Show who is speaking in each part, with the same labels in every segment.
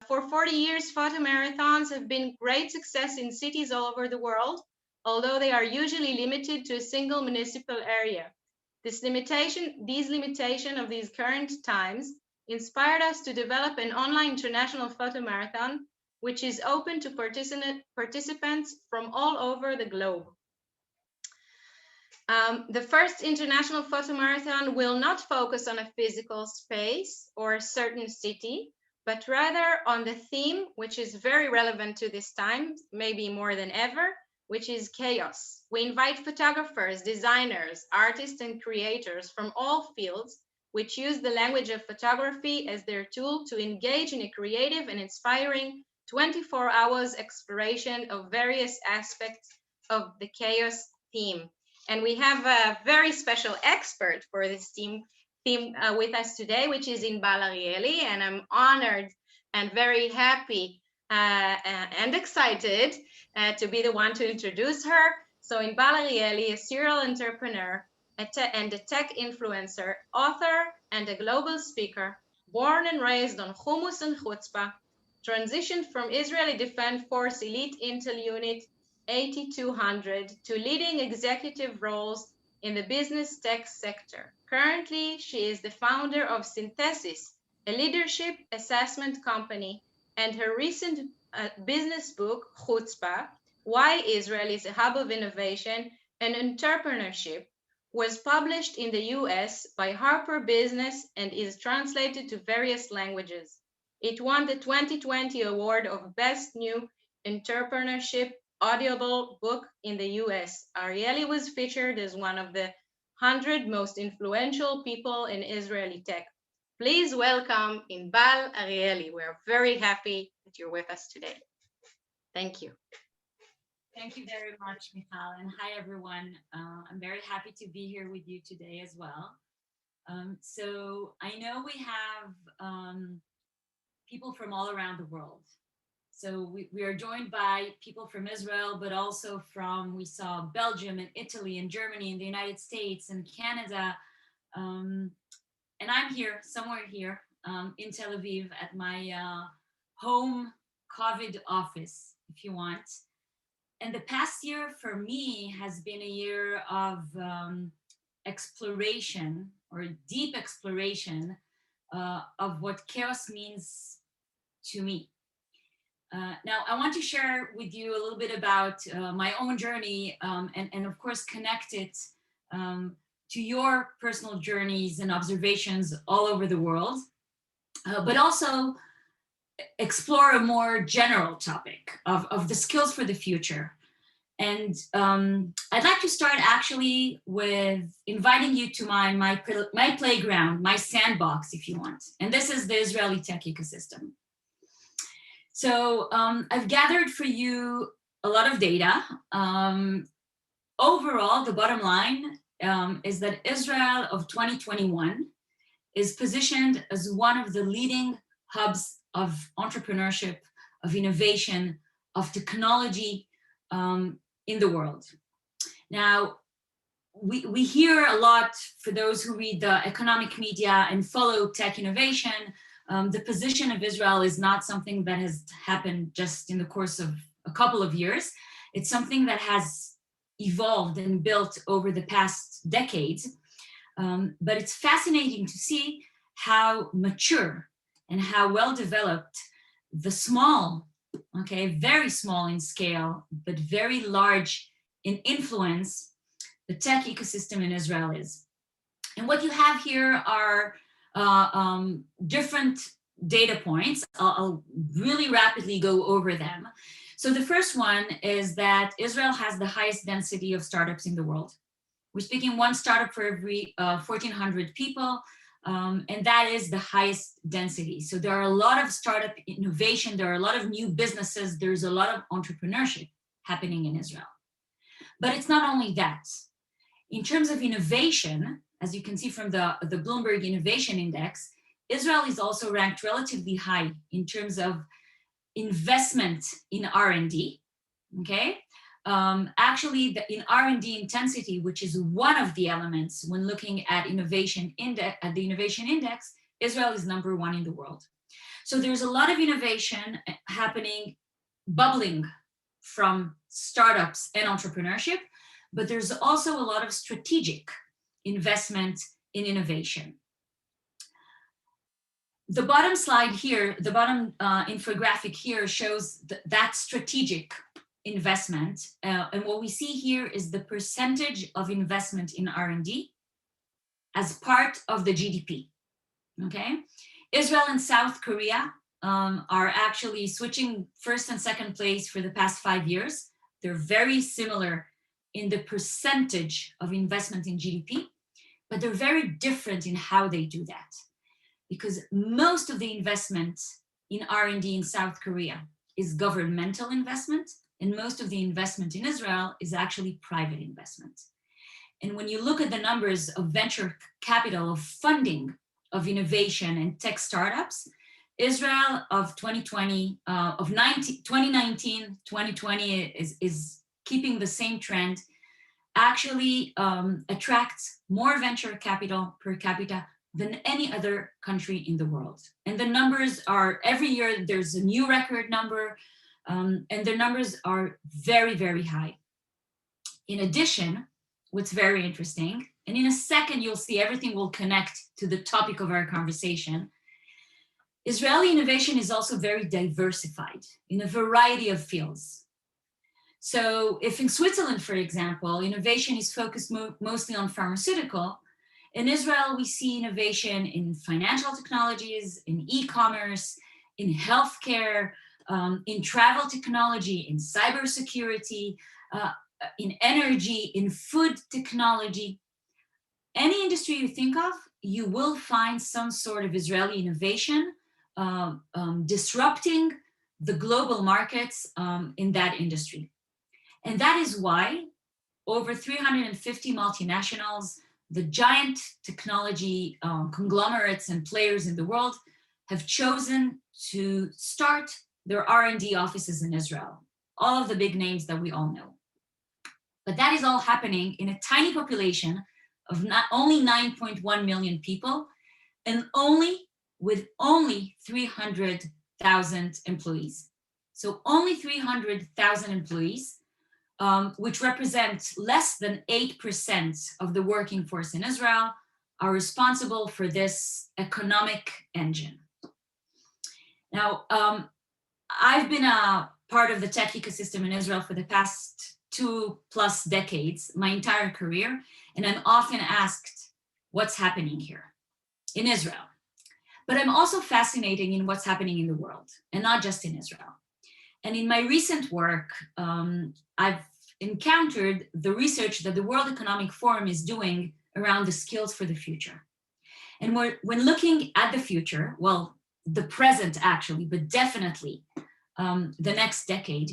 Speaker 1: For 40 years, photomarathons have been great success in cities all over the world, although they are usually limited to a single municipal area. These limitation of these current times inspired us to develop an online international photomarathon, which is open to participants from all over the globe. The first international photomarathon will not focus on a physical space or a certain city, but rather on the theme, which is very relevant to this time, maybe more than ever, which is chaos. We invite photographers, designers, artists, and creators from all fields, which use the language of photography as their tool to engage in a creative and inspiring 24 hours exploration of various aspects of the chaos theme. And we have a very special expert for this theme with us today, which is Inbal Arieli, and I'm honored and very happy and excited to be the one to introduce her. So Inbal Arieli, a serial entrepreneur and a tech influencer, author, and a global speaker, born and raised on hummus and chutzpah, transitioned from Israeli Defense Force Elite Intel Unit 8200 to leading executive roles in the business tech sector. Currently, she is the founder of Synthesis, a leadership assessment company, and her recent business book, Chutzpah, Why Israel is a Hub of Innovation and Entrepreneurship, was published in the US by Harper Business and is translated to various languages. It won the 2020 award of Best New Entrepreneurship Audible book in the US. Arieli was featured as one of the 100 most influential people in Israeli tech. Please welcome Inbal Arieli. We're very happy that you're with us today. Thank you.
Speaker 2: Thank you very much, Michal, and hi everyone. I'm very happy to be here with you today as well. So I know we have people from all around the world. So we are joined by people from Israel, but also from, we saw Belgium and Italy and Germany and the United States and Canada. And I'm here, somewhere here in Tel Aviv at my home COVID office, if you want. And the past year for me has been a year of exploration or deep exploration of what chaos means to me. Now, I want to share with you a little bit about my own journey and of course connect it to your personal journeys and observations all over the world, but also explore a more general topic of the skills for the future. And I'd like to start actually with inviting you to my playground, my sandbox, if you want. And this is the Israeli tech ecosystem. So I've gathered for you a lot of data. Overall, the bottom line is that Israel of 2021 is positioned as one of the leading hubs of entrepreneurship, of innovation, of technology in the world. Now, we hear a lot, for those who read the economic media and follow tech innovation, the position of Israel is not something that has happened just in the course of a couple of years. It's something that has evolved and built over the past decades. But it's fascinating to see how mature and how well developed the small, okay, very small in scale, but very large in influence, the tech ecosystem in Israel is. And what you have here are different data points. I'll really rapidly go over them. So the first one is that Israel has the highest density of startups in the world. We're speaking one startup for every 1,400 people, and that is the highest density. So there are a lot of startup innovation, there are a lot of new businesses, there's a lot of entrepreneurship happening in Israel. But it's not only that. In terms of innovation, as you can see from the Bloomberg Innovation Index, Israel is also ranked relatively high in terms of investment in R&D, okay? Actually, in R&D intensity, which is one of the elements when looking at the innovation index, Israel is #1 in the world. So there's a lot of innovation happening, bubbling from startups and entrepreneurship, but there's also a lot of strategic investment in innovation. The bottom slide here, the bottom infographic here shows that strategic investment. And what we see here is the percentage of investment in R&D as part of the GDP, okay? Israel and South Korea are actually switching first and second place for the past 5 years. They're very similar in the percentage of investment in GDP, but they're very different in how they do that. Because most of the investment in R&D in South Korea is governmental investment, and most of the investment in Israel is actually private investment. And when you look at the numbers of venture capital, of funding, of innovation and tech startups, Israel of 2019, 2020 is keeping the same trend, actually attracts more venture capital per capita than any other country in the world. And the numbers are, every year there's a new record number, and the numbers are very, very high. In addition, what's very interesting, and in a second you'll see everything will connect to the topic of our conversation, Israeli innovation is also very diversified in a variety of fields. So if in Switzerland, for example, innovation is focused mostly on pharmaceutical, in Israel, we see innovation in financial technologies, in e-commerce, in healthcare, in travel technology, in cybersecurity, in energy, in food technology. Any industry you think of, you will find some sort of Israeli innovation disrupting the global markets in that industry. And that is why over 350 multinationals, the giant technology conglomerates and players in the world have chosen to start their R&D offices in Israel. All of the big names that we all know. But that is all happening in a tiny population of only 9.1 million people and with only 300,000 employees. So only 300,000 employees, which represent less than 8% of the working force in Israel, are responsible for this economic engine. Now, I've been a part of the tech ecosystem in Israel for the past 2+ decades, my entire career, and I'm often asked what's happening here in Israel. But I'm also fascinated in what's happening in the world, and not just in Israel. And in my recent work, I've encountered the research that the World Economic Forum is doing around the skills for the future. And when looking at the future, well, the present actually, but definitely the next decade,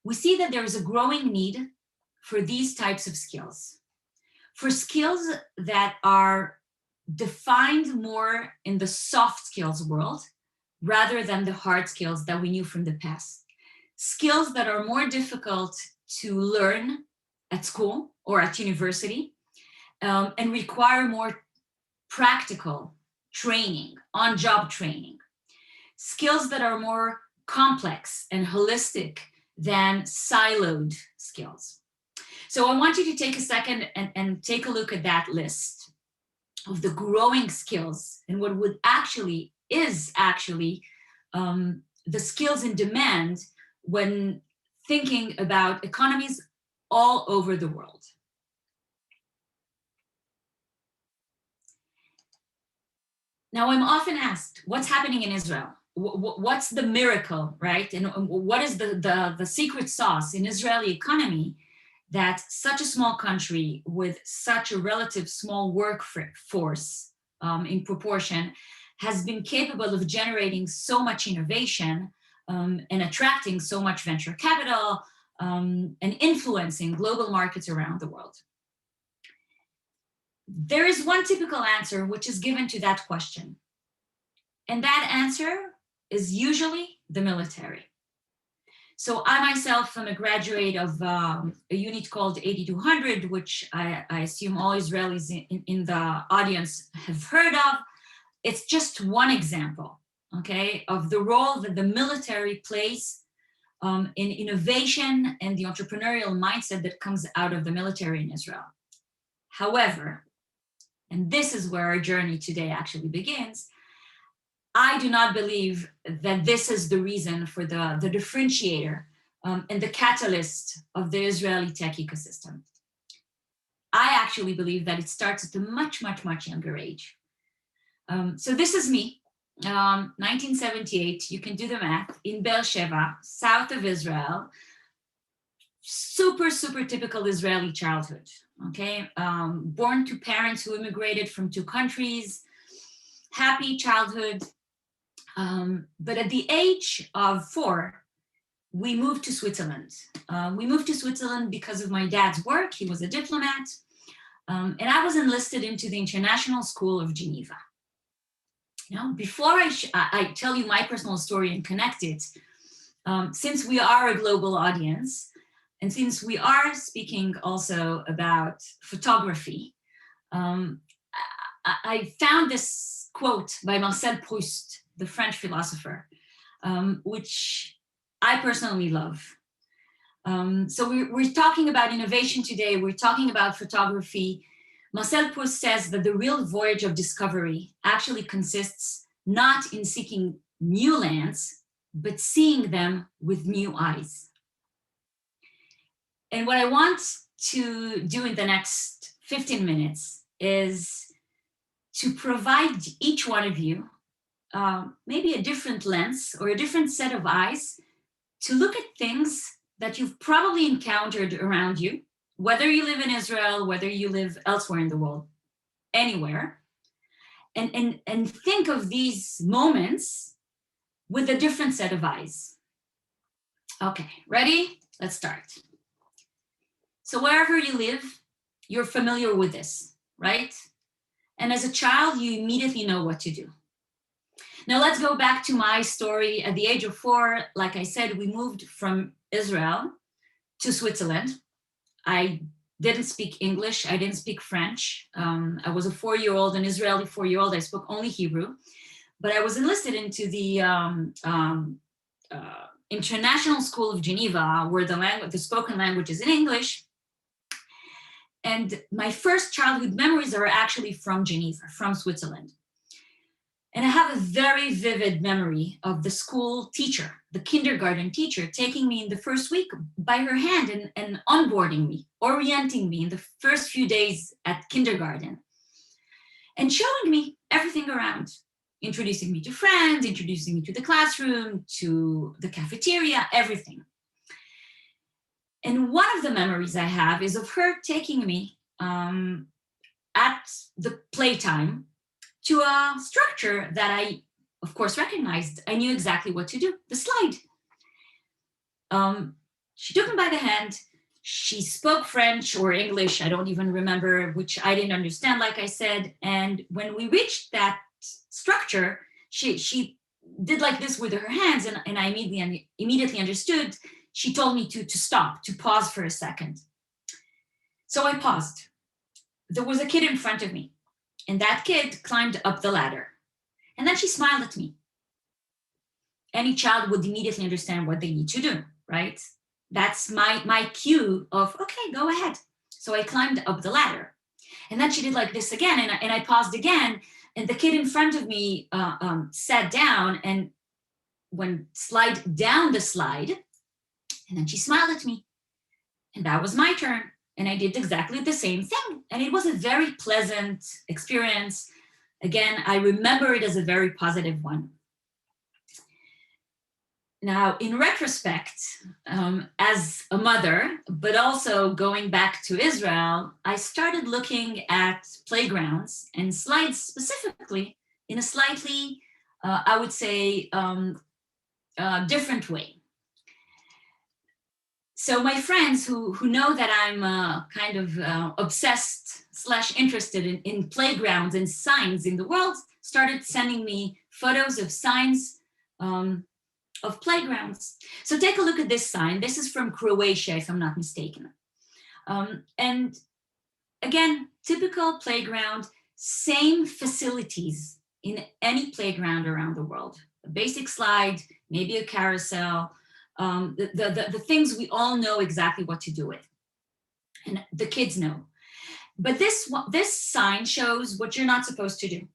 Speaker 2: we see that there is a growing need for these types of skills. For skills that are defined more in the soft skills world, rather than the hard skills that we knew from the past. Skills that are more difficult to learn at school or at university, and require more practical training, on-job training. Skills that are more complex and holistic than siloed skills. So I want you to take a second and take a look at that list of the growing skills and what would is actually the skills in demand when thinking about economies all over the world. Now, I'm often asked, what's happening in Israel? What's the miracle, right? And what is the secret sauce in Israeli economy that such a small country with such a relative small workforce in proportion has been capable of generating so much innovation and attracting so much venture capital and influencing global markets around the world? There is one typical answer which is given to that question. And that answer is usually the military. So I myself am a graduate of a unit called 8200, which I assume all Israelis in the audience have heard of. It's just one example okay, of the role that the military plays in innovation and the entrepreneurial mindset that comes out of the military in Israel. However, and this is where our journey today actually begins, I do not believe that this is the reason for the differentiator and the catalyst of the Israeli tech ecosystem. I actually believe that it starts at a much, much, much younger age. So this is me, 1978, you can do the math, in Beersheba, south of Israel, super, super typical Israeli childhood, okay? Born to parents who immigrated from 2 countries, happy childhood. But at the age of 4, we moved to Switzerland. We moved to Switzerland because of my dad's work. He was a diplomat. And I was enlisted into the International School of Geneva. You know, before I tell you my personal story and connect it, since we are a global audience, and since we are speaking also about photography, I found this quote by Marcel Proust, the French philosopher, which I personally love. So we're talking about innovation today, we're talking about photography. Marcel Proust says that the real voyage of discovery actually consists not in seeking new lands, but seeing them with new eyes. And what I want to do in the next 15 minutes is to provide each one of you maybe a different lens or a different set of eyes to look at things that you've probably encountered around you, whether you live in Israel, whether you live elsewhere in the world, anywhere, and think of these moments with a different set of eyes. Okay, ready? Let's start. So wherever you live, you're familiar with this, right? And as a child, you immediately know what to do. Now let's go back to my story. At the age of 4, like I said, we moved from Israel to Switzerland. I didn't speak English. I didn't speak French. I was a 4-year-old, an Israeli 4-year-old. I spoke only Hebrew. But I was enlisted into the International School of Geneva, where the spoken language is in English. And my first childhood memories are actually from Geneva, from Switzerland. And I have a very vivid memory of the school teacher, the kindergarten teacher, taking me in the first week by her hand and onboarding me, orienting me in the first few days at kindergarten, and showing me everything around, introducing me to friends, introducing me to the classroom, to the cafeteria, everything. And one of the memories I have is of her taking me at the playtime to a structure that I, of course, recognized. I knew exactly what to do, the slide. She took me by the hand. She spoke French or English, I don't even remember, which I didn't understand, like I said. And when we reached that structure, she did like this with her hands, and I immediately understood. She told me to stop, to pause for a second. So I paused. There was a kid in front of me, and that kid climbed up the ladder. And then she smiled at me. Any child would immediately understand what they need to do, right? That's my cue of, okay, go ahead. So I climbed up the ladder. And then she did like this again, and I paused again, and the kid in front of me sat down and slide down the slide, and then she smiled at me. And that was my turn. And I did exactly the same thing. And it was a very pleasant experience. Again, I remember it as a very positive one. Now, in retrospect, as a mother, but also going back to Israel, I started looking at playgrounds and slides specifically in a slightly, I would say, different way. So my friends who know that I'm kind of obsessed / interested in playgrounds and signs in the world started sending me photos of signs of playgrounds. So take a look at this sign. This is from Croatia, if I'm not mistaken. And again, typical playground, same facilities in any playground around the world. A basic slide, maybe a carousel, the things we all know exactly what to do with. And the kids know. But this sign shows what you're not supposed to do.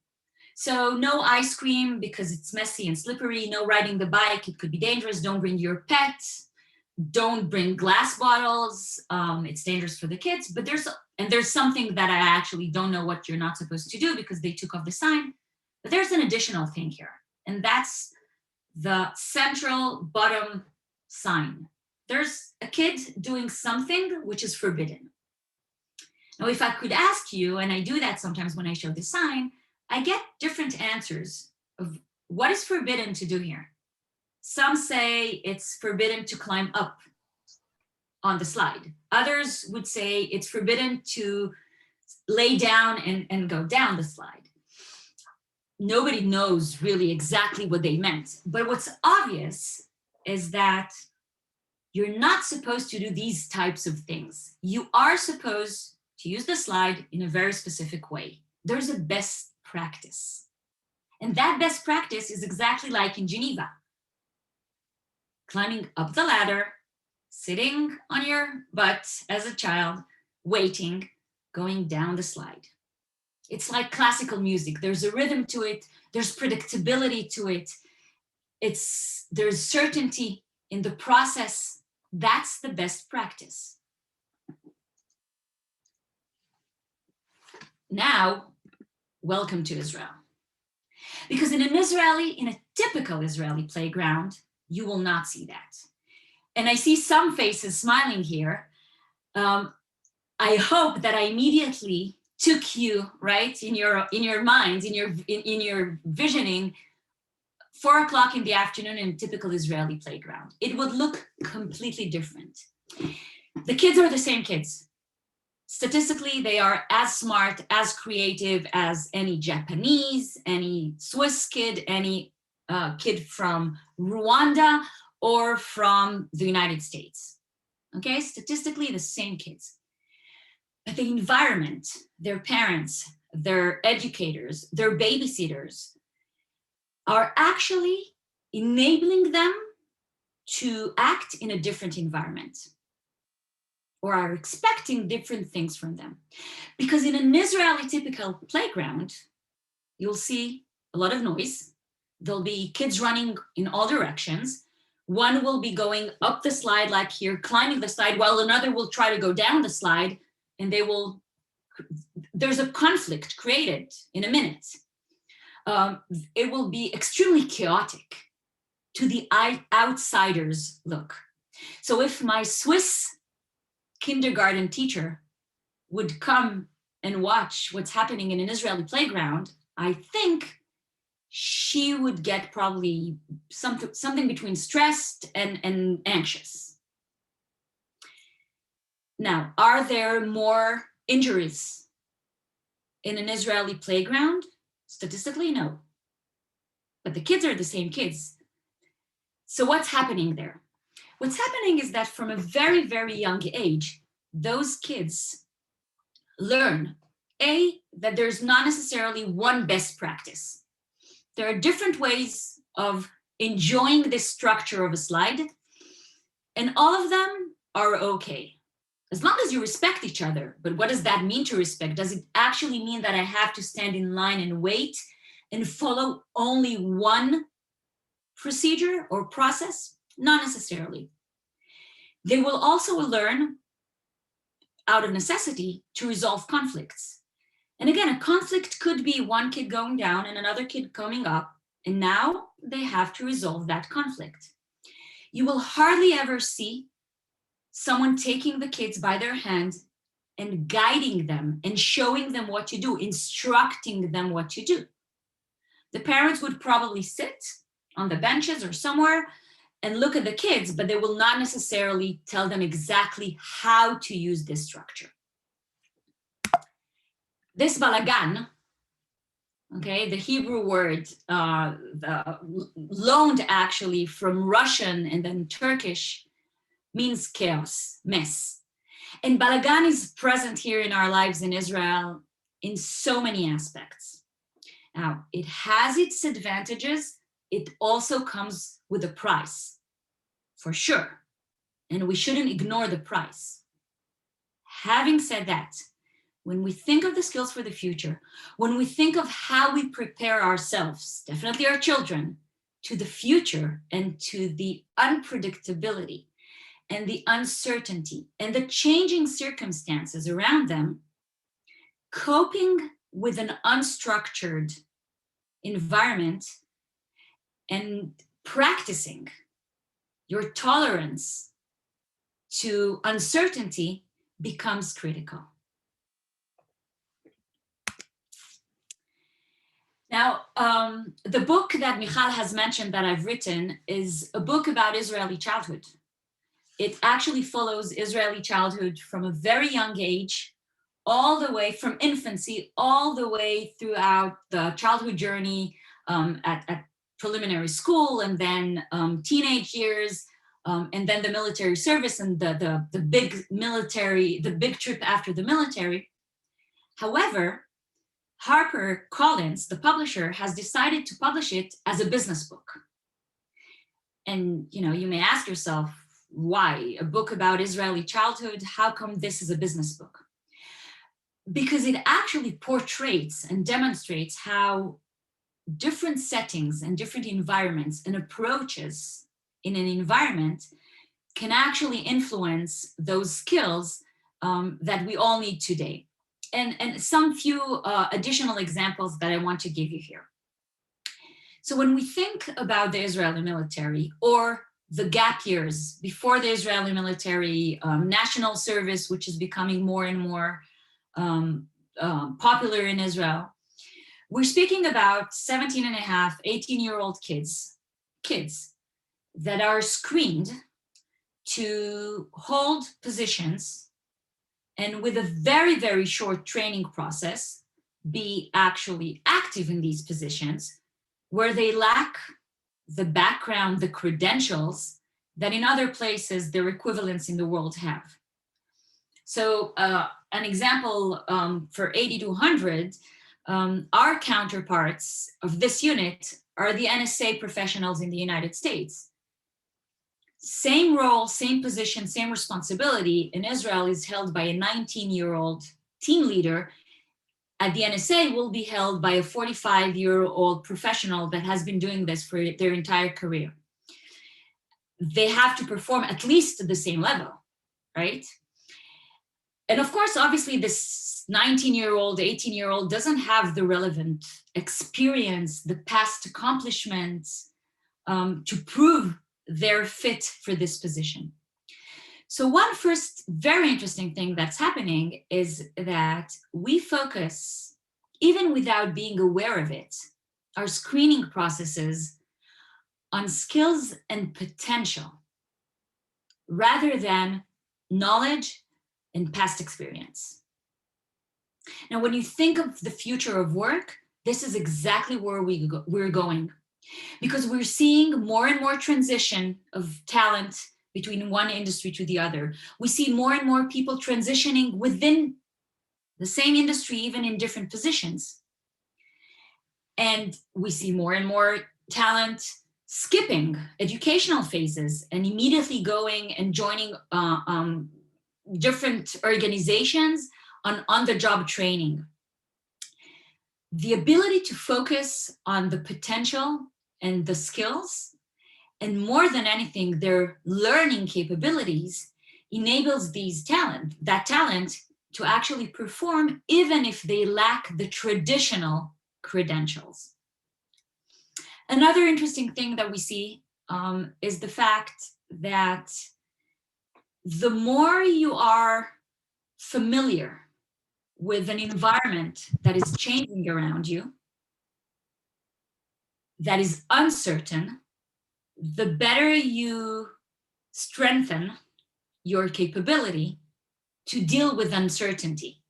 Speaker 2: So no ice cream because it's messy and slippery, no riding the bike, it could be dangerous, don't bring your pet, don't bring glass bottles, it's dangerous for the kids. But there's something that I actually don't know what you're not supposed to do because they took off the sign. But there's an additional thing here, and that's the central bottom sign. There's a kid doing something which is forbidden. Now, if I could ask you, and I do that sometimes when I show the sign, I get different answers of what is forbidden to do here. Some say it's forbidden to climb up on the slide. Others would say it's forbidden to lay down and go down the slide. Nobody knows really exactly what they meant. But what's obvious is that you're not supposed to do these types of things. You are supposed to use the slide in a very specific way. There's a best practice. And that best practice is exactly like in Geneva. Climbing up the ladder, sitting on your butt as a child, waiting, going down the slide. It's like classical music. There's a rhythm to it. There's predictability to it. There's certainty in the process. That's the best practice. Now, welcome to Israel. Because in a typical Israeli playground, you will not see that. And I see some faces smiling here. I hope that I immediately took you right in your minds, in your visioning, 4 o'clock in the afternoon in a typical Israeli playground. It would look completely different. The kids are the same kids. Statistically, they are as smart, as creative as any Japanese, any Swiss kid, any kid from Rwanda or from the United States. Okay, statistically, the same kids. But the environment, their parents, their educators, their babysitters are actually enabling them to act in a different environment, or are expecting different things from them. Because in an Israeli typical playground, you'll see a lot of noise. There'll be kids running in all directions. One will be going up the slide like here, climbing the slide, while another will try to go down the slide, and there's a conflict created in a minute. It will be extremely chaotic to the outsider's look. So if my Swiss kindergarten teacher would come and watch what's happening in an Israeli playground, I think she would get probably something between stressed and anxious. Now, are there more injuries in an Israeli playground? Statistically, no. But the kids are the same kids. So what's happening there? What's happening is that from a very, very young age, those kids learn, that there's not necessarily one best practice. There are different ways of enjoying this structure of a slide, and all of them are okay, as long as you respect each other. But what does that mean to respect? Does it actually mean that I have to stand in line and wait and follow only one procedure or process? Not necessarily. They will also learn, out of necessity, to resolve conflicts. And again, a conflict could be one kid going down and another kid coming up, and now they have to resolve that conflict. You will hardly ever see someone taking the kids by their hand and guiding them and showing them what to do, instructing them what to do. The parents would probably sit on the benches or somewhere and look at the kids, but they will not necessarily tell them exactly how to use this structure. This balagan, okay, the Hebrew word loaned actually from Russian and then Turkish, means chaos, mess. And balagan is present here in our lives in Israel in so many aspects. Now, it has its advantages it also comes with a price, for sure. And we shouldn't ignore the price. Having said that, when we think of the skills for the future, when we think of how we prepare ourselves, definitely our children, to the future and to the unpredictability and the uncertainty and the changing circumstances around them, coping with an unstructured environment and practicing your tolerance to uncertainty becomes critical. Now, the book that Michal has mentioned that I've written is a book about Israeli childhood. It actually follows Israeli childhood from a very young age, all the way from infancy, all the way throughout the childhood journey at preliminary school, and then teenage years, and then the military service and the big military, the big trip after the military. However, HarperCollins, the publisher, has decided to publish it as a business book. And you may ask yourself, why? A book about Israeli childhood, how come this is a business book? Because it actually portrays and demonstrates how different settings and different environments and approaches in an environment can actually influence those skills that we all need today. And some few additional examples that I want to give you here. So when we think about the Israeli military or the gap years before the Israeli military, national service, which is becoming more and more popular in Israel, we're speaking about 17 and a half, 18-year-old kids that are screened to hold positions and with a very, very short training process, be actually active in these positions where they lack the background, the credentials that in other places their equivalents in the world have. So an example for 8200, our counterparts of this unit are the NSA professionals in the United States. Same role, same position, same responsibility in Israel is held by a 19-year-old team leader. At the NSA will be held by a 45-year-old professional that has been doing this for their entire career. They have to perform at least at the same level, right? And of course, obviously, this 19-year-old, 18-year-old doesn't have the relevant experience, the past accomplishments to prove they're fit for this position. So one first very interesting thing that's happening is that we focus, even without being aware of it, our screening processes on skills and potential rather than knowledge and past experience. Now, when you think of the future of work, this is exactly where we're going, because we're seeing more and more transition of talent between one industry to the other. We see more and more people transitioning within the same industry, even in different positions. And we see more and more talent skipping educational phases and immediately going and joining different organizations on on-the-job training. The ability to focus on the potential and the skills, and more than anything, their learning capabilities, enables that talent to actually perform even if they lack the traditional credentials. Another interesting thing that we see is the fact that the more you are familiar with an environment that is changing around you, that is uncertain, the better you strengthen your capability to deal with uncertainty.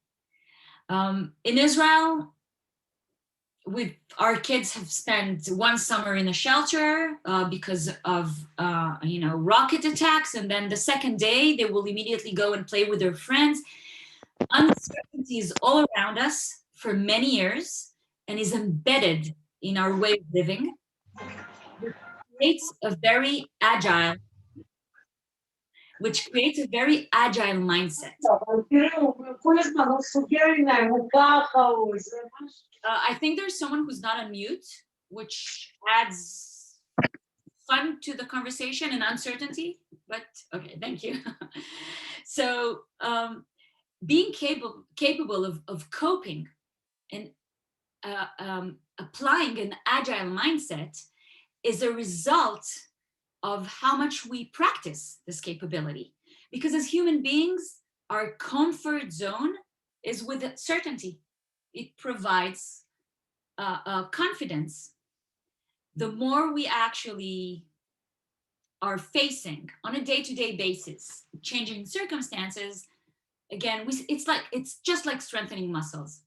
Speaker 2: In Israel, our kids have spent one summer in a shelter because of rocket attacks, and then the second day they will immediately go and play with their friends. Uncertainty is all around us for many years and is embedded in our way of living. creates a very agile, mindset. I think there's someone who's not on mute, which adds fun to the conversation and uncertainty, but okay, thank you. So being capable of coping and applying an agile mindset is a result of how much we practice this capability. Because as human beings, our comfort zone is with certainty. It provides confidence. The more we actually are facing on a day-to-day basis changing circumstances, again, it's just like strengthening muscles.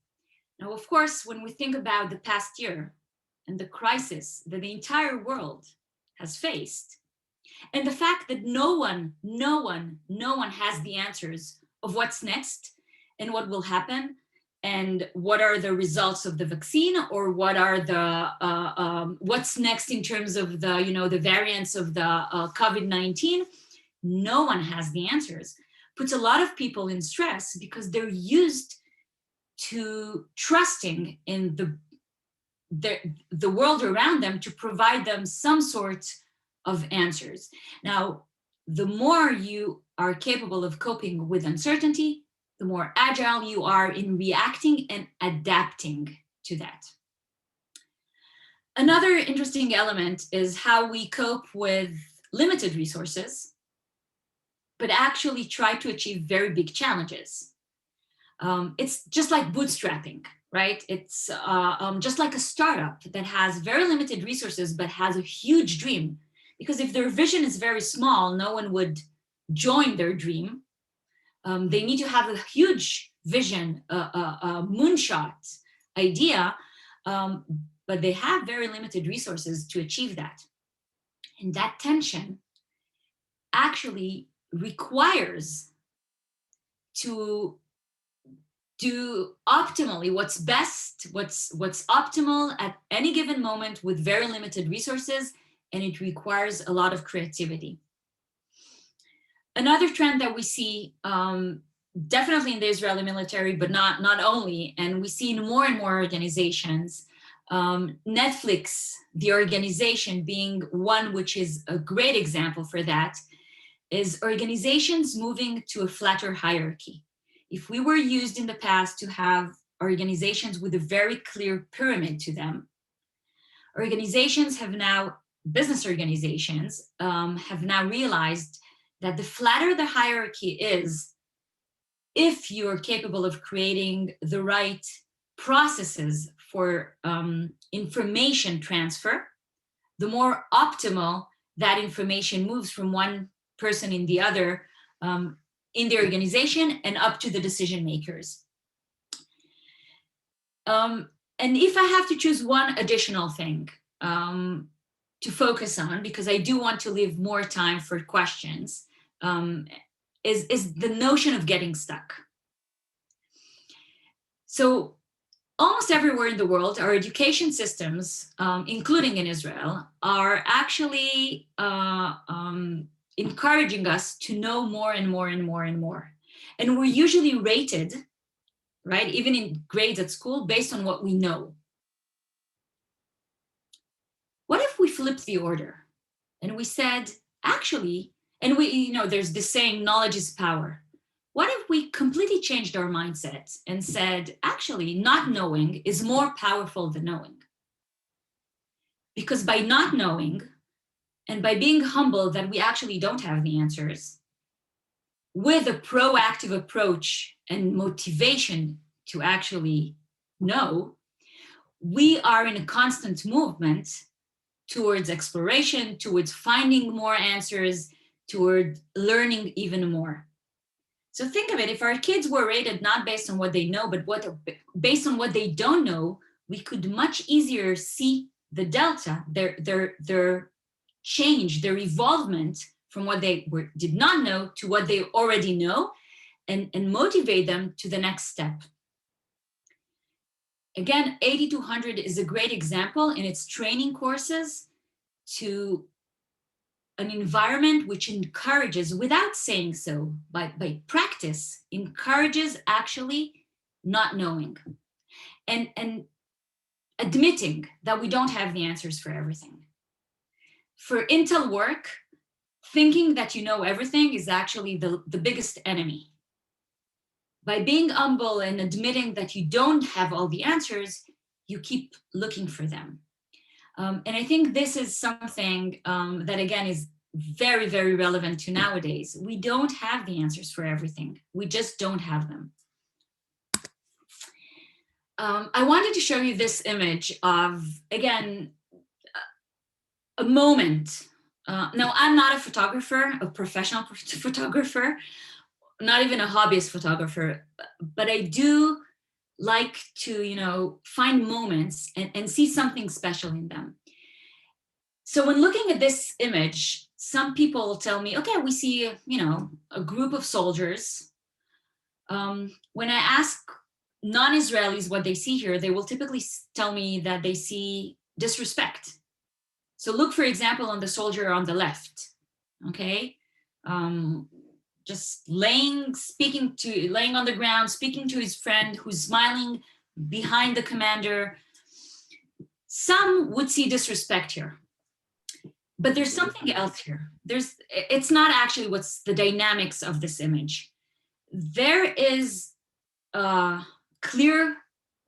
Speaker 2: Now, of course, when we think about the past year and the crisis that the entire world has faced, and the fact that no one has the answers of what's next and what will happen and what are the results of the vaccine, or what are the what's next in terms of the the variants of the COVID-19. No one has the answers. Puts a lot of people in stress because they're used to trusting in the world around them to provide them some sort of answers. Now, the more you are capable of coping with uncertainty, the more agile you are in reacting and adapting to that. Another interesting element is how we cope with limited resources, but actually try to achieve very big challenges. It's just like bootstrapping, right? It's just like a startup that has very limited resources, but has a huge dream. Because if their vision is very small, no one would join their dream. They need to have a huge vision, a moonshot idea, but they have very limited resources to achieve that. And that tension actually requires to do optimally what's best, what's optimal at any given moment with very limited resources, and it requires a lot of creativity. Another trend that we see, definitely in the Israeli military, but not only, and we see in more and more organizations, Netflix, the organization being one which is a great example for that, is organizations moving to a flatter hierarchy. If we were used in the past to have organizations with a very clear pyramid to them, business organizations have now realized that the flatter the hierarchy is, if you're capable of creating the right processes for information transfer, the more optimal that information moves from one person in the other in the organization and up to the decision makers. And if I have to choose one additional thing to focus on, because I do want to leave more time for questions, is the notion of getting stuck. So almost everywhere in the world, our education systems, including in Israel, are actually encouraging us to know more and more and more and more. And we're usually rated, right, even in grades at school, based on what we know. What if we flipped the order and we said, actually, and there's this saying, knowledge is power. What if we completely changed our mindset and said, actually, not knowing is more powerful than knowing? Because by not knowing, and by being humble that we actually don't have the answers, with a proactive approach and motivation to actually know, we are in a constant movement towards exploration, towards finding more answers, toward learning even more. So think of it, if our kids were rated not based on what they know, but based on what they don't know, we could much easier see the delta, their change, their evolvement from what they did not know to what they already know, and motivate them to the next step. Again, 8200 is a great example in its training courses to an environment which encourages, without saying so, by practice, encourages actually not knowing and admitting that we don't have the answers for everything. For Intel work, thinking that you know everything is actually the biggest enemy. By being humble and admitting that you don't have all the answers, you keep looking for them. And I think this is something that, again, is very, very relevant to nowadays. We don't have the answers for everything. We just don't have them. I wanted to show you this image of, again, a moment. Now, I'm not a photographer, a professional photographer, not even a hobbyist photographer, but I do like to, find moments and see something special in them. So when looking at this image, some people tell me, okay, we see, a group of soldiers. When I ask non-Israelis what they see here, they will typically tell me that they see disrespect. So look, for example, on the soldier on the left, okay? Just laying on the ground, speaking to his friend who's smiling behind the commander. Some would see disrespect here, but there's something else here. It's not actually what's the dynamics of this image. There is a clear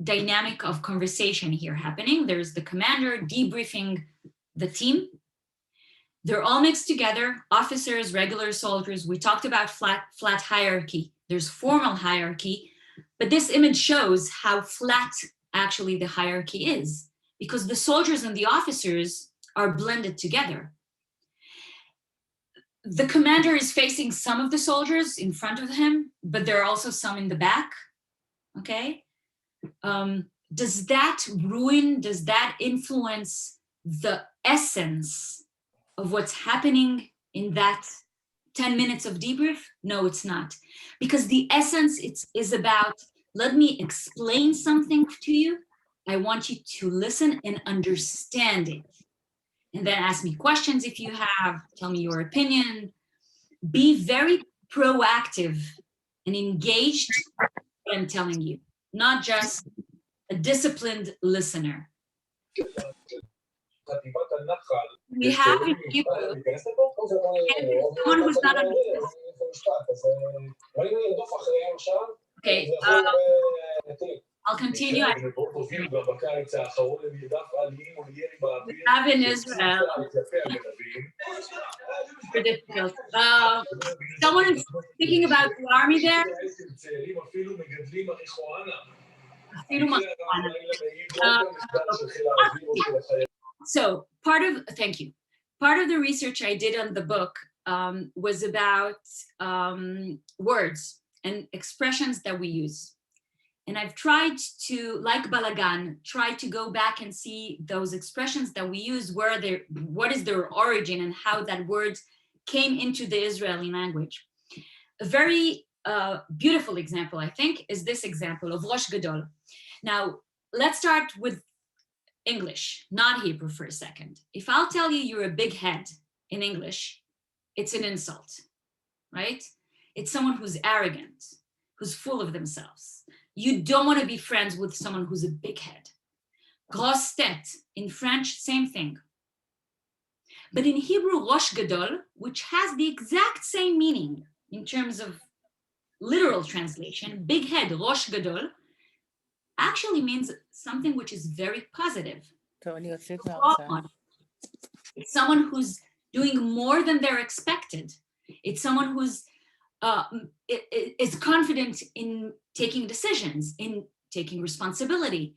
Speaker 2: dynamic of conversation here happening. There's the commander debriefing the team. They're all mixed together, officers, regular soldiers. We talked about flat hierarchy. There's formal hierarchy, but this image shows how flat actually the hierarchy is, because the soldiers and the officers are blended together. The commander is facing some of the soldiers in front of him, but there are also some in the back, okay? Does that influence the essence of what's happening in that 10 minutes of debrief? No, it's not. Because the essence is about, let me explain something to you. I want you to listen and understand it. And then ask me questions if you have, tell me your opinion. Be very proactive and engaged in what I'm telling you, not just a disciplined listener. We have in Hebrew, someone who's not on okay, I'll continue. We have in Israel, someone is speaking about the army there. So thank you. Part of the research I did on the book was about words and expressions that we use. And I've tried to, like balagan, try to go back and see those expressions that we use, what is their origin and how that word came into the Israeli language. A very beautiful example, I think, is this example of Rosh Gadol. Now, let's start with English, not Hebrew for a second. If I'll tell you you're a big head in English, it's an insult, right? It's someone who's arrogant, who's full of themselves. You don't want to be friends with someone who's a big head. Grosse tête, in French, same thing. But in Hebrew, Rosh Gadol, which has the exact same meaning in terms of literal translation, big head, Rosh Gadol, actually means something which is very positive. It's someone who's doing more than they're expected. It's someone who's is confident in taking decisions, in taking responsibility,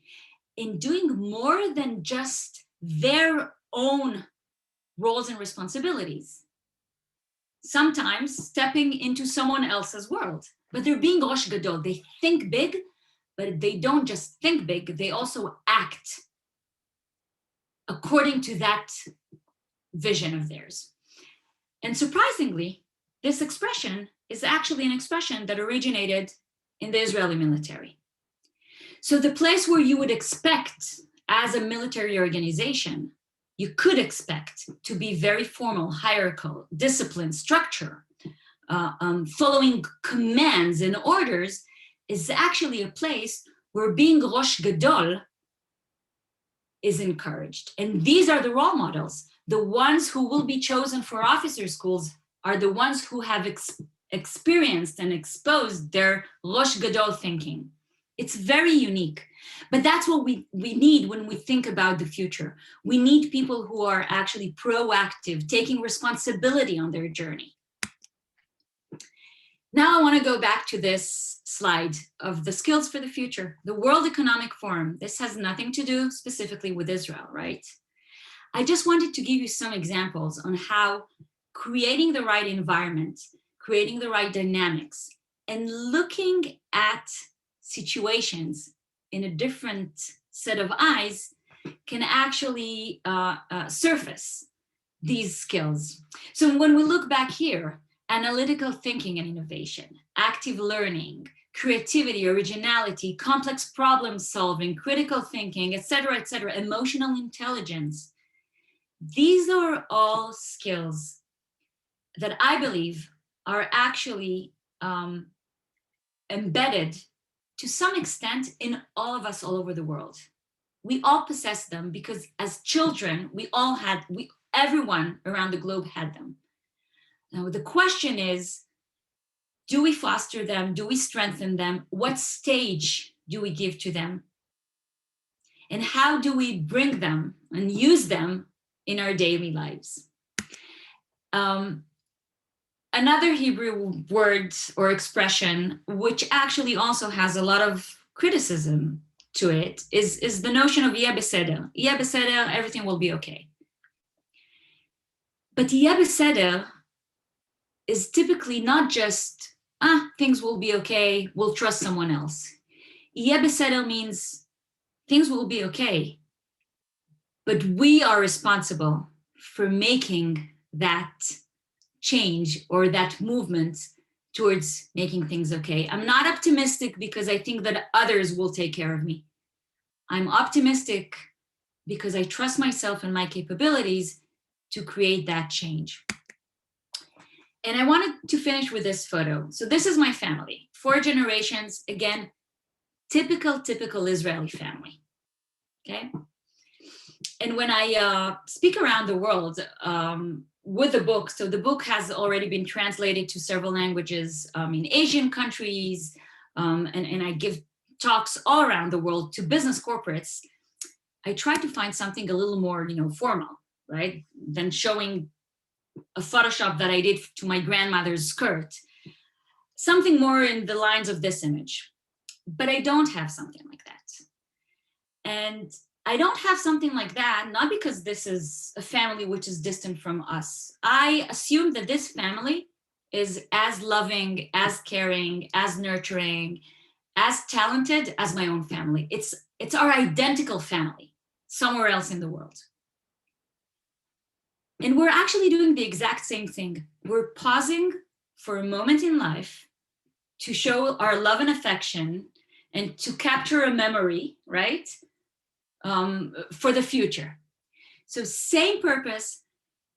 Speaker 2: in doing more than just their own roles and responsibilities. Sometimes stepping into someone else's world, but they're being Rosh Gadol. They think big, but they don't just think big, they also act according to that vision of theirs. And surprisingly, this expression is actually an expression that originated in the Israeli military. So the place where you would expect as a military organization you could expect to be very formal, hierarchical, disciplined, structure, following commands and orders, is actually a place where being Rosh Gadol is encouraged. And these are the role models. The ones who will be chosen for officer schools are the ones who have experienced and exposed their Rosh Gadol thinking. It's very unique, but that's what we need when we think about the future. We need people who are actually proactive, taking responsibility on their journey. Now I want to go back to this slide of the skills for the future, the World Economic Forum. This has nothing to do specifically with Israel, right? I just wanted to give you some examples on how creating the right environment, creating the right dynamics, and looking at situations in a different set of eyes can actually surface these skills. So when we look back here, analytical thinking and innovation, active learning, creativity, originality, complex problem solving, critical thinking, et cetera, emotional intelligence. These are all skills that I believe are actually embedded to some extent in all of us all over the world. We all possess them because as children, everyone around the globe had them. Now, the question is, do we foster them? Do we strengthen them? What stage do we give to them? And how do we bring them and use them in our daily lives? Another Hebrew word or expression, which actually also has a lot of criticism to it, is the notion of Yeh Beseder. Yeh Beseder, everything will be okay. But Yeh Beseder is typically not just, things will be okay, we'll trust someone else. Yeh Beseder means things will be okay, but we are responsible for making that change or that movement towards making things okay. I'm not optimistic because I think that others will take care of me. I'm optimistic because I trust myself and my capabilities to create that change. And I wanted to finish with this photo. So this is my family, 4 generations, again, typical Israeli family, okay? And when I speak around the world with the book, so the book has already been translated to several languages in Asian countries, and I give talks all around the world to business corporates. I try to find something a little more, formal, right? Than showing a Photoshop that I did to my grandmother's skirt, something more in the lines of this image. But I don't have something like that. And I don't have something like that, not because this is a family which is distant from us. I assume that this family is as loving, as caring, as nurturing, as talented as my own family. It's our identical family somewhere else in the world. And we're actually doing the exact same thing. We're pausing for a moment in life to show our love and affection and to capture a memory, right? For the future. So same purpose,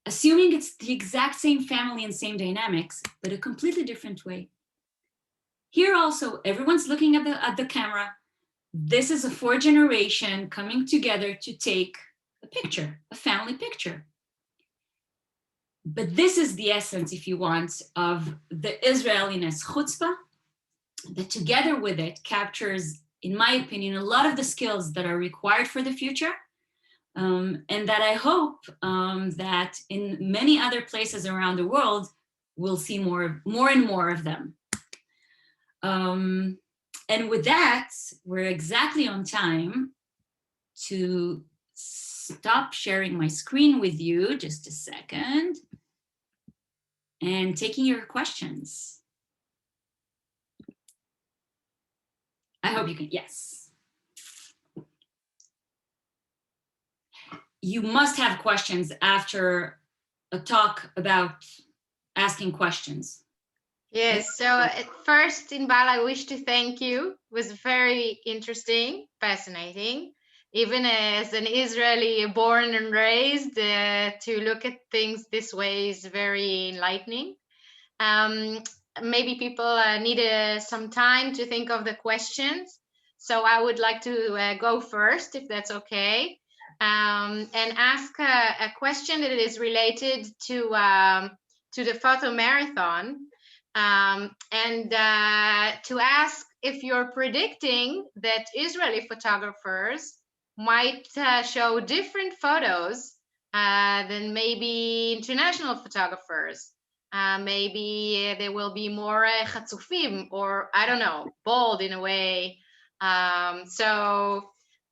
Speaker 2: assuming it's the exact same family and same dynamics, but a completely different way. Here also, everyone's looking at the camera. This is a 4 generation coming together to take a picture, a family picture. But this is the essence, if you want, of the Israeliness chutzpah, that together with it captures, in my opinion, a lot of the skills that are required for the future, and that I hope that in many other places around the world, we'll see more and more of them. And with that, we're exactly on time to stop sharing my screen with you, just a second, and taking your questions. I hope you can, yes. You must have questions after a talk about asking questions.
Speaker 1: Yes, so at first, Inbal, I wish to thank you. It was very interesting, fascinating. even as an Israeli born and raised, to look at things this way is very enlightening. Maybe people need some time to think of the questions. So I would like to go first, if that's okay, and ask a question that is related to the Photomarathon, and to ask if you're predicting that Israeli photographers might show different photos than maybe international photographers. Maybe there will be more chatzufim, or I don't know, bold in a way.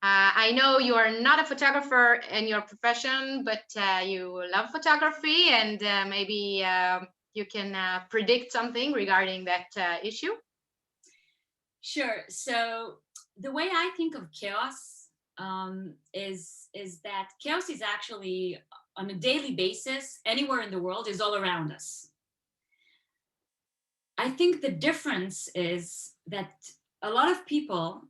Speaker 1: I know you are not a photographer in your profession, but you love photography, and maybe you can predict something regarding that issue.
Speaker 2: Sure. So the way I think of chaos is that chaos is actually on a daily basis, anywhere in the world, is all around us. I think the difference is that a lot of people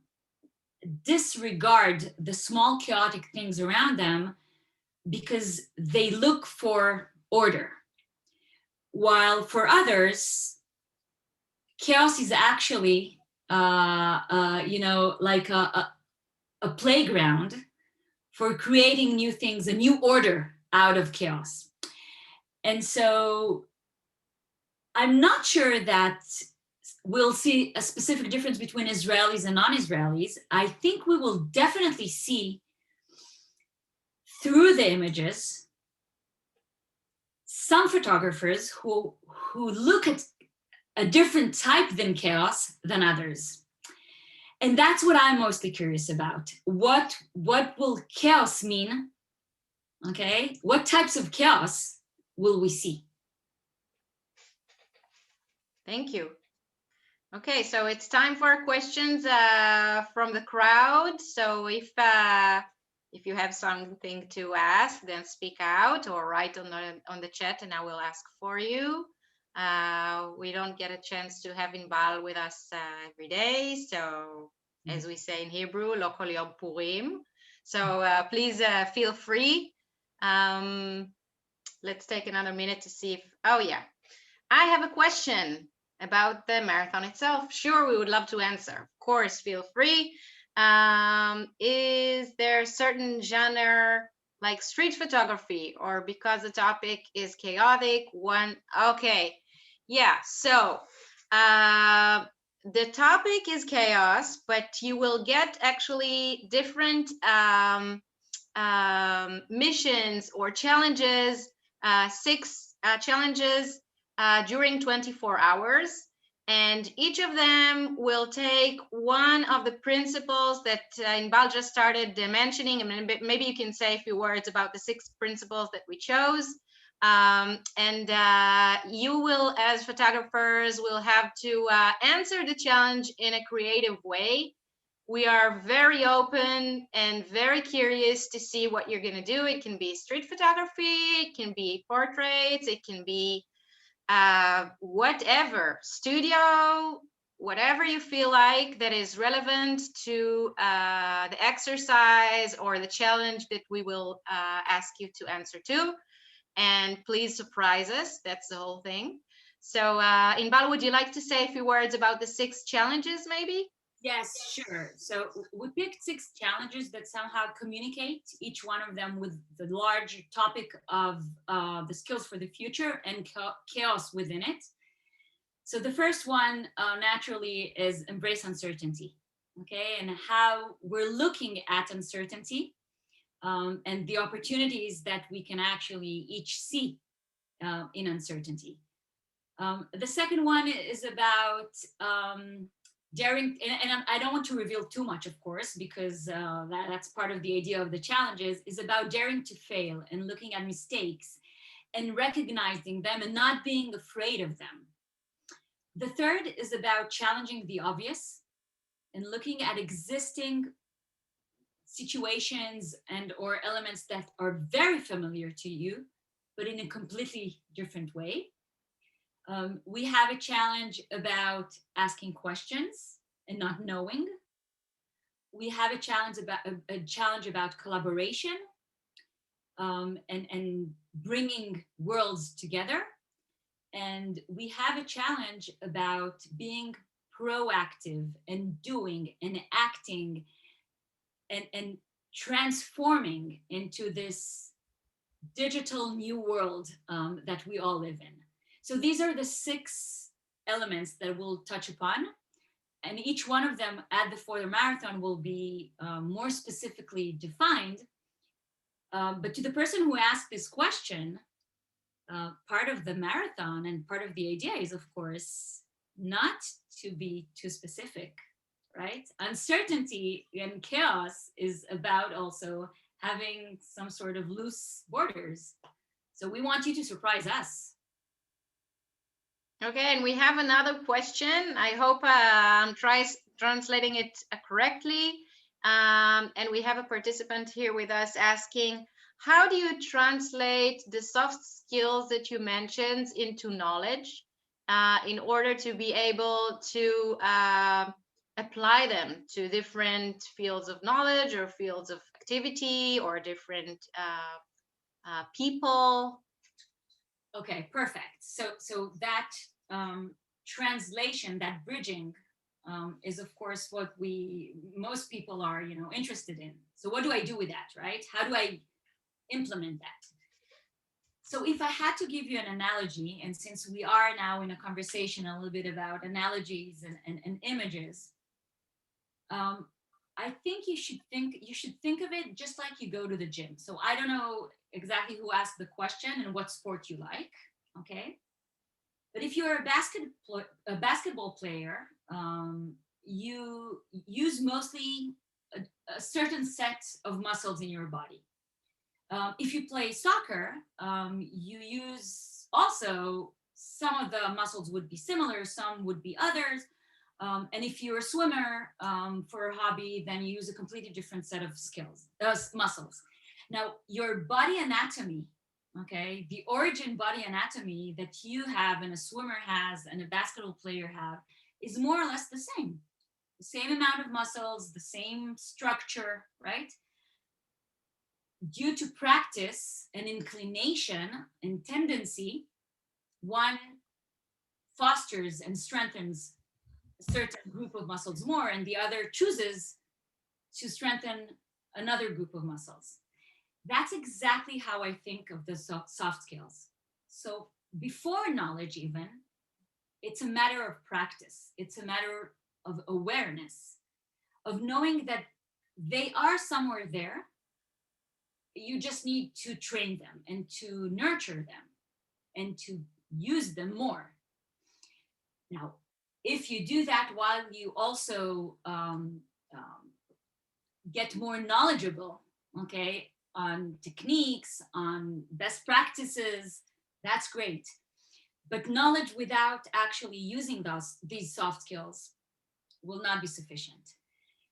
Speaker 2: disregard the small chaotic things around them because they look for order. While for others, chaos is actually, like a playground for creating new things, a new order out of chaos. And so I'm not sure that we'll see a specific difference between Israelis and non-Israelis. I think we will definitely see through the images some photographers who look at a different type than chaos than others. And that's what I'm mostly curious about. What will chaos mean? Okay, what types of chaos will we see?
Speaker 1: Thank you. Okay, so it's time for questions from the crowd. So if you have something to ask, then speak out or write on the chat, and I will ask for you. We don't get a chance to have Inbal with us every day, so as we say in Hebrew, lo kol yom purim. So please feel free. Let's take another minute to see if, oh yeah, I have a question about the marathon itself. Sure, we would love to answer. Of course, feel free. Is there a certain genre like street photography, or because the topic is chaotic one? Okay, yeah, so the topic is chaos, but you will get actually different missions or challenges, 6 challenges during 24 hours. And each of them will take one of the principles that Inbal just started mentioning. And maybe you can say a few words about the 6 principles that we chose. You will, as photographers, will have to answer the challenge in a creative way. We are very open and very curious to see what you're going to do. It can be street photography, it can be portraits, it can be whatever, studio, whatever you feel like that is relevant to the exercise or the challenge that we will ask you to answer to. And please surprise us. That's the whole thing. So Inbal, would you like to say a few words about the 6 challenges maybe?
Speaker 2: Yes, sure. So we picked 6 challenges that somehow communicate, each one of them with the large topic of the skills for the future and chaos within it. So the first one naturally is embrace uncertainty, okay? And how we're looking at uncertainty and the opportunities that we can actually each see in uncertainty. The second one is about daring, and I don't want to reveal too much, of course, because that's part of the idea of the challenges, is about daring to fail and looking at mistakes and recognizing them and not being afraid of them. The third is about challenging the obvious and looking at existing situations and or elements that are very familiar to you, but in a completely different way. We have a challenge about asking questions and not knowing. we have a challenge about collaboration, and bringing worlds together. And we have a challenge about being proactive and doing and acting and transforming into this digital new world that we all live in. So these are the 6 elements that we'll touch upon. And each one of them at the Photomarathon will be more specifically defined. But to the person who asked this question, part of the marathon and part of the idea is, of course, not to be too specific, right? Uncertainty and chaos is about also having some sort of loose borders. So we want you to surprise us.
Speaker 1: Okay, and we have another question. I hope I'm translating it correctly. And we have a participant here with us asking, how do you translate the soft skills that you mentioned into knowledge in order to be able to apply them to different fields of knowledge or fields of activity or different people?
Speaker 2: Okay, perfect. So that translation, that bridging, is of course what most people are, interested in. So what do I do with that, right? How do I implement that? So if I had to give you an analogy, and since we are now in a conversation a little bit about analogies and images, I think you should think of it just like you go to the gym. So I don't know exactly who asked the question and what sport you like, okay? But if you're a basketball player, you use mostly a certain set of muscles in your body. If you play soccer, you use also, some of the muscles would be similar, some would be others. And if you're a swimmer for a hobby, then you use a completely different set of muscles. Now, your body anatomy, okay, the origin body anatomy that you have and a swimmer has and a basketball player have is more or less the same. The same amount of muscles, the same structure, right? Due to practice and inclination and tendency, one fosters and strengthens a certain group of muscles more, and the other chooses to strengthen another group of muscles. That's exactly how I think of the soft skills. So before knowledge even, it's a matter of practice. It's a matter of awareness, of knowing that they are somewhere there. You just need to train them and to nurture them and to use them more. Now, if you do that while you also get more knowledgeable, okay, on techniques, on best practices, that's great. But knowledge without actually using these soft skills will not be sufficient.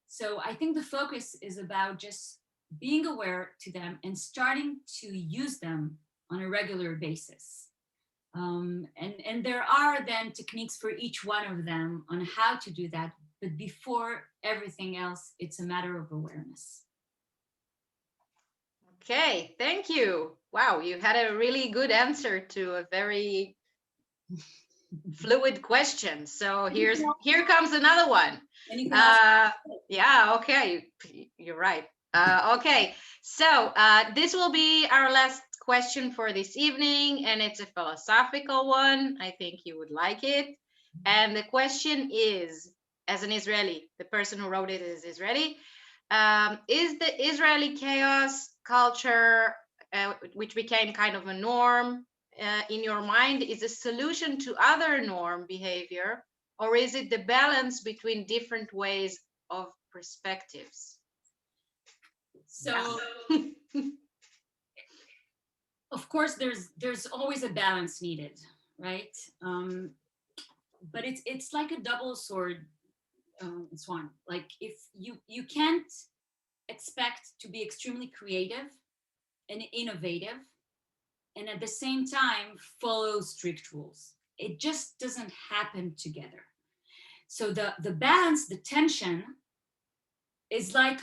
Speaker 2: So I think the focus is about just being aware to them and starting to use them on a regular basis. And there are then techniques for each one of them on how to do that. But before everything else, it's a matter of awareness.
Speaker 1: Okay, thank you. Wow, you had a really good answer to a very fluid question. So here comes another one. Yeah, okay, you're right. Okay, so this will be our last question for this evening, and it's a philosophical one. I think you would like it. And the question is, as an Israeli, the person who wrote it is Israeli, is the Israeli chaos culture, which became kind of a norm in your mind, is a solution to other norm behavior, or is it the balance between different ways of perspectives?
Speaker 2: So, of course, there's always a balance needed, right? But it's like a double sword, swan. Like, if you can't expect to be extremely creative and innovative and at the same time follow strict rules. It just doesn't happen together. So the balance, the tension is like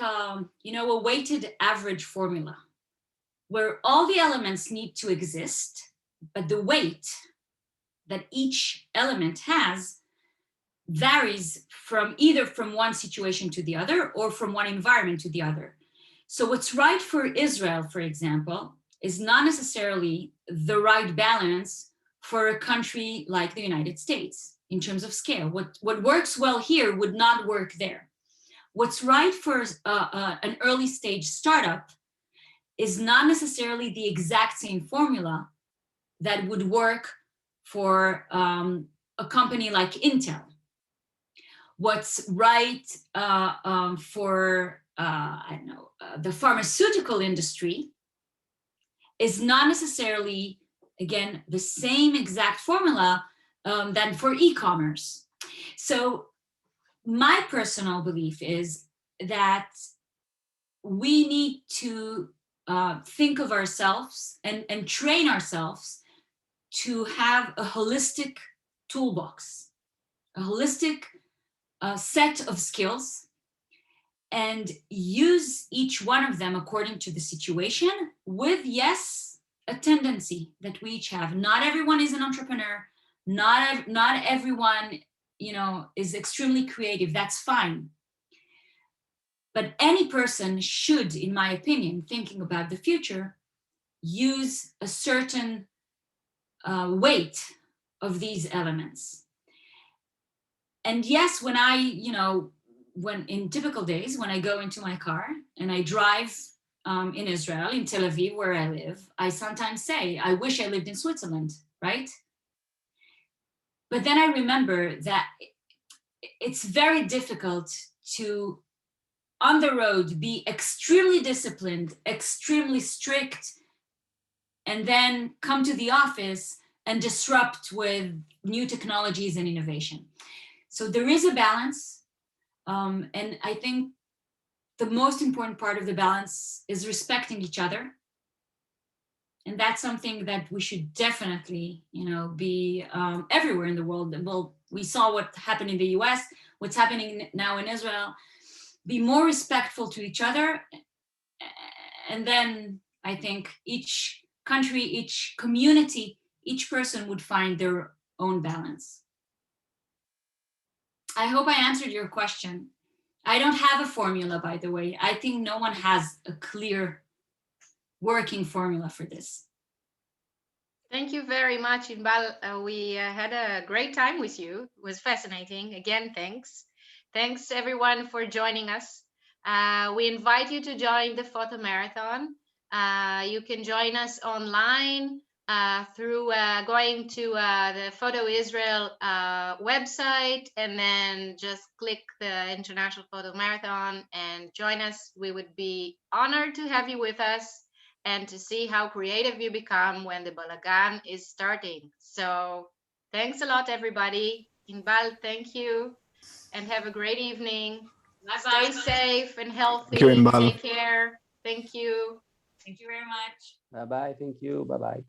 Speaker 2: you know, a weighted average formula where all the elements need to exist, but the weight that each element has varies from either from one situation to the other or from one environment to the other. So what's right for Israel, for example, is not necessarily the right balance for a country like the United States in terms of scale. What works well here would not work there. What's right for an early stage startup is not necessarily the exact same formula that would work for a company like Intel. What's right for I don't know, the pharmaceutical industry is not necessarily, again, the same exact formula than for e-commerce. So my personal belief is that we need to think of ourselves and train ourselves to have a holistic toolbox, a holistic set of skills, and use each one of them according to the situation with, yes, a tendency that we each have. Not everyone is an entrepreneur. Not everyone, you know, is extremely creative. That's fine. But any person should, in my opinion, thinking about the future, use a certain weight of these elements. And yes, when I, you know, when in typical days, when I go into my car and I drive in Israel, in Tel Aviv, where I live, I sometimes say, I wish I lived in Switzerland, right? But then I remember that it's very difficult to, on the road, be extremely disciplined, extremely strict, and then come to the office and disrupt with new technologies and innovation. So there is a balance. And I think the most important part of the balance is respecting each other. And that's something that we should definitely, you know, be everywhere in the world. Well, we saw what happened in the US, what's happening now in Israel. Be more respectful to each other. And then I think each country, each community, each person would find their own balance. I hope I answered your question. I don't have a formula, by the way. I think no one has a clear working formula for this.
Speaker 1: Thank you very much, Inbal. We had a great time with you. It was fascinating. Again, thanks. Thanks, everyone, for joining us. We invite you to join the Photomarathon. You can join us online through going to the Photo Israel website, and then just click the International Photomarathon and join us. We would be honored to have you with us and to see how creative you become when the balagan is starting. So thanks a lot, everybody. Inbal, thank you, and have a great evening.
Speaker 2: Bye-bye.
Speaker 1: Stay safe and healthy.
Speaker 3: Thank you, Inbal.
Speaker 1: Take care. Thank you.
Speaker 2: Thank you very much.
Speaker 4: Bye-bye. Thank you. Bye-bye.